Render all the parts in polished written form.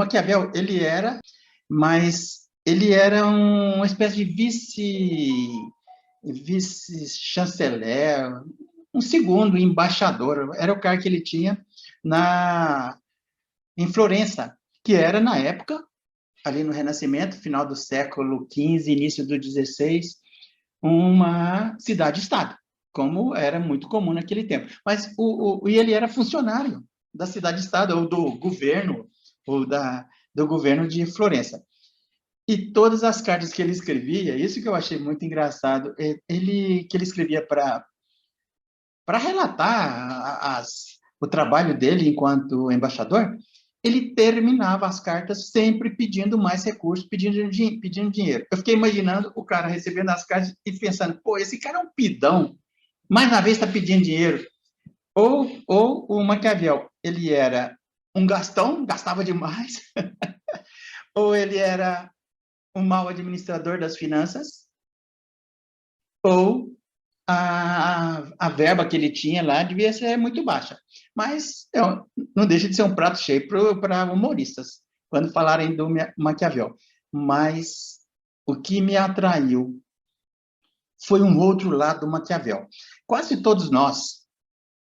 Maquiavel, mas ele era uma espécie de vice-chanceler, um segundo embaixador, era o cargo que ele tinha em Florença, que era, na época, ali no Renascimento, final do século XV, início do XVI, uma cidade-estado, como era muito comum naquele tempo. Mas ele era funcionário da cidade-estado, ou do governo, do governo de Florença. E todas as cartas que ele escrevia, isso que eu achei muito engraçado, que ele escrevia para relatar o trabalho dele enquanto embaixador, ele terminava as cartas sempre pedindo mais recursos, pedindo dinheiro. Eu fiquei imaginando o cara recebendo as cartas e pensando, pô, esse cara é um pidão, mais uma vez está pedindo dinheiro. Ou o Maquiavel, ele era um gastão, gastava demais, ou ele era um mau administrador das finanças, ou a verba que ele tinha lá devia ser muito baixa. Mas não deixa de ser um prato cheio para humoristas, quando falarem do Maquiavel. Mas o que me atraiu foi um outro lado do Maquiavel. Quase todos nós,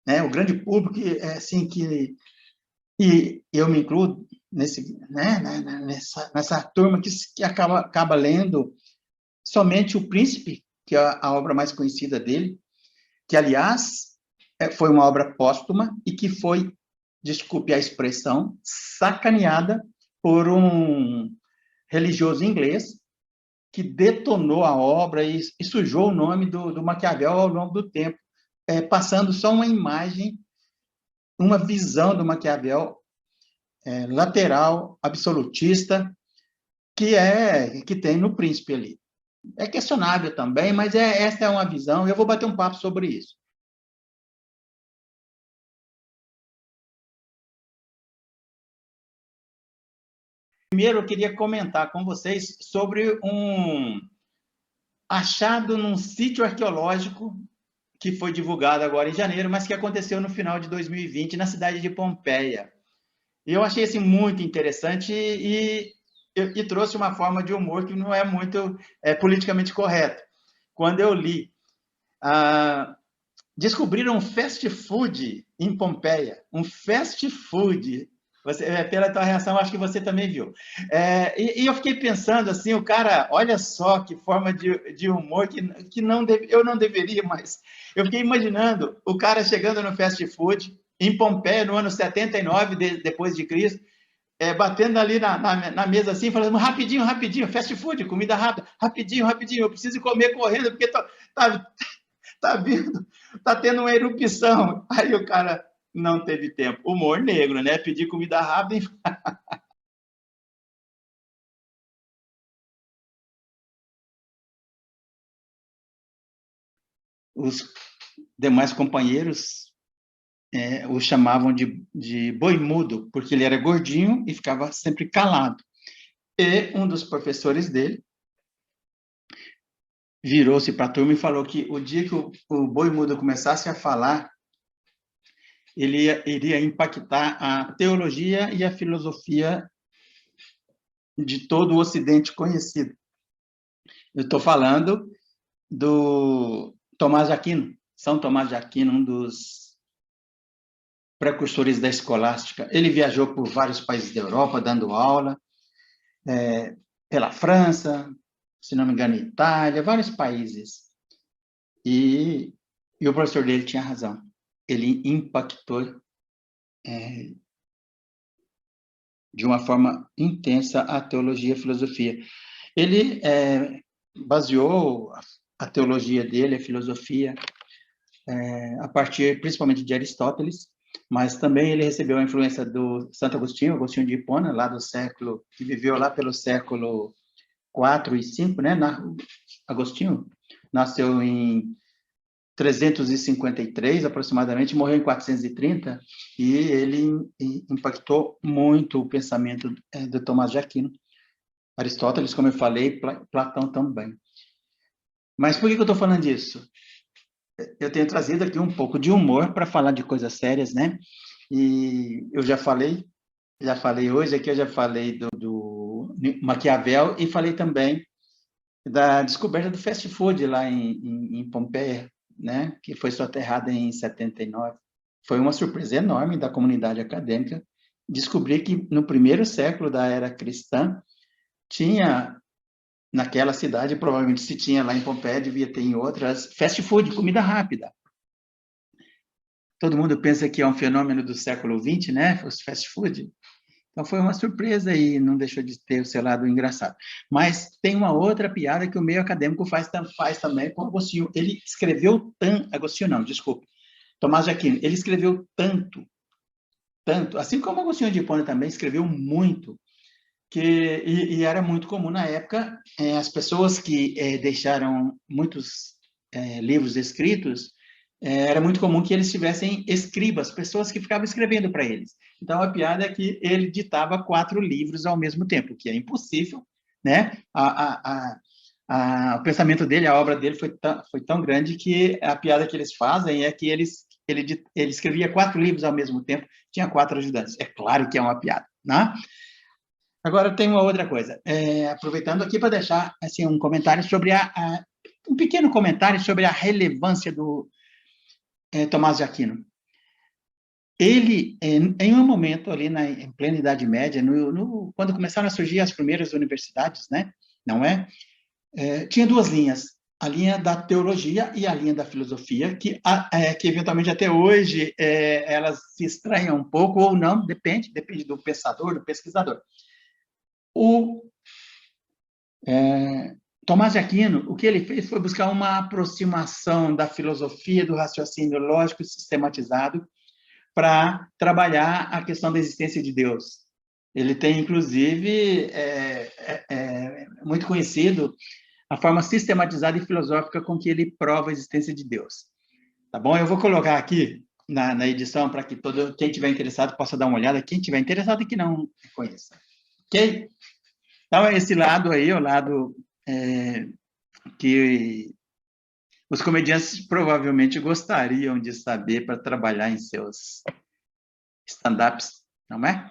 né, o grande público, assim, e eu me incluo nessa turma que acaba lendo somente O Príncipe, que é a obra mais conhecida dele, que, aliás, foi uma obra póstuma e que foi, desculpe a expressão, sacaneada por um religioso inglês que detonou a obra e sujou o nome do Maquiavel ao longo do tempo, passando só uma imagem, uma visão do Maquiavel lateral, absolutista, que tem no Príncipe ali. É questionável também, mas essa é uma visão, e eu vou bater um papo sobre isso. Primeiro, eu queria comentar com vocês sobre um achado num sítio arqueológico que foi divulgado agora em janeiro, mas que aconteceu no final de 2020, na cidade de Pompeia. E eu achei assim, muito interessante e trouxe uma forma de humor que não é muito politicamente correto. Quando eu li, descobriram um fast food em Pompeia, um fast food. Pela tua reação, acho que você também viu. E eu fiquei pensando assim, o cara, olha só que forma de humor que eu não deveria, mas eu fiquei imaginando o cara chegando no fast food em Pompeia no ano 79 depois de Cristo, batendo ali na mesa assim, falando rapidinho, rapidinho, fast food, comida rápida, rapidinho, rapidinho, eu preciso comer correndo porque tá vindo, tá tendo uma erupção. Aí o cara não teve tempo. Humor negro, né? Pedir comida rápida. Os demais companheiros o chamavam de boi mudo, porque ele era gordinho e ficava sempre calado. E um dos professores dele virou-se para a turma e falou que o dia que o boi mudo começasse a falar, ele iria impactar a teologia e a filosofia de todo o Ocidente conhecido. Eu estou falando do Tomás de Aquino, São Tomás de Aquino, um dos precursores da escolástica. Ele viajou por vários países da Europa, dando aula, pela França, se não me engano, Itália, vários países. E o professor dele tinha razão. Ele impactou de uma forma intensa a teologia e a filosofia. Ele baseou a teologia dele, a filosofia, a partir principalmente de Aristóteles, mas também ele recebeu a influência do Santo Agostinho, Agostinho de Hipona, lá do século, que viveu lá pelo século 4 e 5, né? Agostinho nasceu em 353, aproximadamente, morreu em 430, e ele impactou muito o pensamento de Tomás de Aquino. Aristóteles, como eu falei, Platão também. Mas por que eu estou falando disso? Eu tenho trazido aqui um pouco de humor para falar de coisas sérias, né? E eu já falei já falei hoje, aqui eu já falei do Maquiavel e falei também da descoberta do fast food lá em Pompeia, né, que foi soterrada em 79. Foi uma surpresa enorme da comunidade acadêmica descobrir que no primeiro século da era cristã tinha naquela cidade, provavelmente se tinha lá em Pompeia, devia ter em outras, fast food, comida rápida. Todo mundo pensa que é um fenômeno do século XX, né, os fast food. Então foi uma surpresa e não deixou de ter o seu lado engraçado. Mas tem uma outra piada que o meio acadêmico faz também com Agostinho. Ele escreveu tanto, Agostinho não, desculpe, Tomás de Aquino, ele escreveu tanto, assim como Agostinho de Hipona também escreveu muito, e era muito comum na época, as pessoas que deixaram muitos livros escritos, era muito comum que eles tivessem escribas, pessoas que ficavam escrevendo para eles. Então, a piada é que ele ditava 4 livros ao mesmo tempo, que é impossível, né? O pensamento dele, a obra dele foi tão grande que a piada que eles fazem é que ele escrevia 4 livros ao mesmo tempo, tinha 4 ajudantes. É claro que é uma piada, né? Agora, tem uma outra coisa. Aproveitando aqui para deixar assim, um comentário sobre um pequeno comentário sobre a relevância do Tomás de Aquino. Ele, em um momento ali em plena Idade Média, quando começaram a surgir as primeiras universidades, né? Não é? Tinha 2 linhas, a linha da teologia e a linha da filosofia, que eventualmente até hoje elas se estranham um pouco ou não, depende do pensador, do pesquisador. Tomás de Aquino, o que ele fez foi buscar uma aproximação da filosofia, do raciocínio lógico e sistematizado para trabalhar a questão da existência de Deus. Ele tem, inclusive, muito conhecido a forma sistematizada e filosófica com que ele prova a existência de Deus. Tá bom? Eu vou colocar aqui na edição para que quem tiver interessado possa dar uma olhada, quem tiver interessado e que não conheça. Ok? Então, esse lado aí, o lado que os comediantes provavelmente gostariam de saber para trabalhar em seus stand-ups, não é?